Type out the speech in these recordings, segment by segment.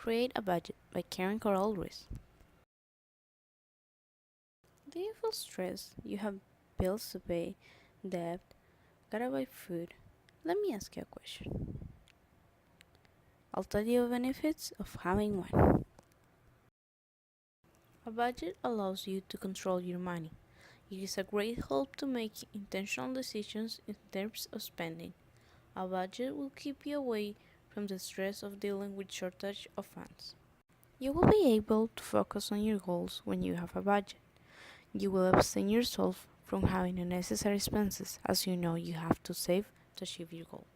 Create a Budget by Karen Coral Ruiz. Do you feel stressed? You have bills to pay, debt, gotta buy food? Let me ask you a question. I'll tell you the benefits of having one. A budget allows you to control your money. It is a great help to make intentional decisions in terms of spending. A budget will keep you away from the stress of dealing with shortage of funds. You will be able to focus on your goals when you have a budget. You will abstain yourself from having unnecessary expenses as you know you have to save to achieve your goal.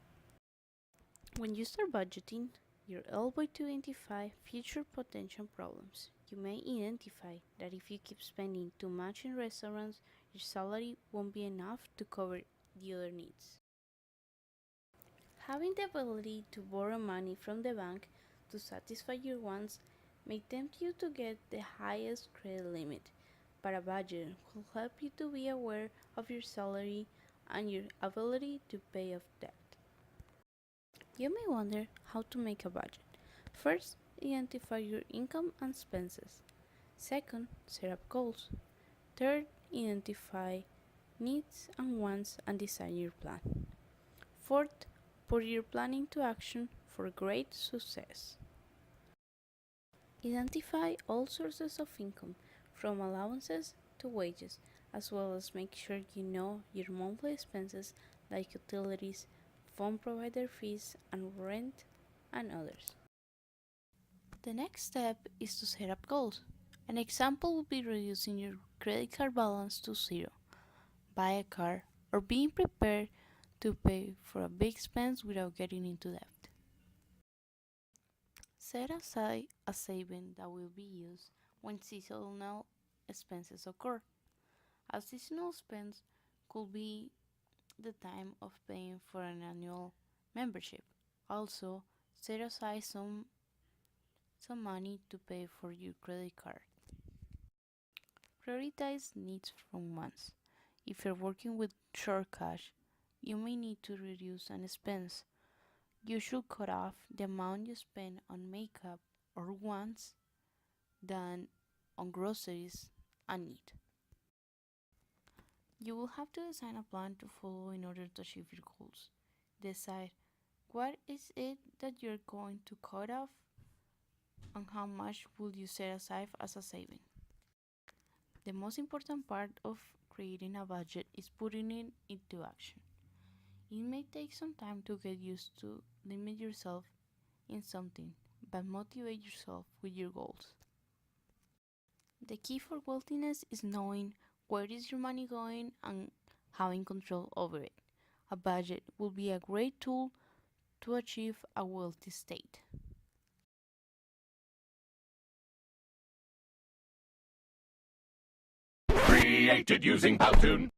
When you start budgeting, you're able to identify future potential problems. You may identify that if you keep spending too much in restaurants, your salary won't be enough to cover the other needs. Having the ability to borrow money from the bank to satisfy your wants may tempt you to get the highest credit limit, but a budget will help you to be aware of your salary and your ability to pay off debt. You may wonder how to make a budget. First, identify your income and expenses. Second, set up goals. Third, identify needs and wants and design your plan. Fourth, put your plan into action for great success. Identify all sources of income, from allowances to wages, as well as make sure you know your monthly expenses like utilities, phone provider fees, and rent, and others. The next step is to set up goals. An example would be reducing your credit card balance to zero, buy a car, or being prepared to pay for a big expense without getting into debt. Set aside a saving that will be used when seasonal expenses occur. A seasonal expense could be the time of paying for an annual membership. Also, set aside some money to pay for your credit card. Prioritize needs from wants. If you're working with short cash, you may need to reduce an expense. You should cut off the amount you spend on makeup or wants than on groceries and need. You will have to design a plan to follow in order to achieve your goals. Decide what is it that you're going to cut off and how much will you set aside as a saving. The most important part of creating a budget is putting it into action. It may take some time to get used to limit yourself in something, but motivate yourself with your goals. The key for wealthiness is knowing where is your money going and having control over it. A budget will be a great tool to achieve a wealthy state. Created using Powtoon.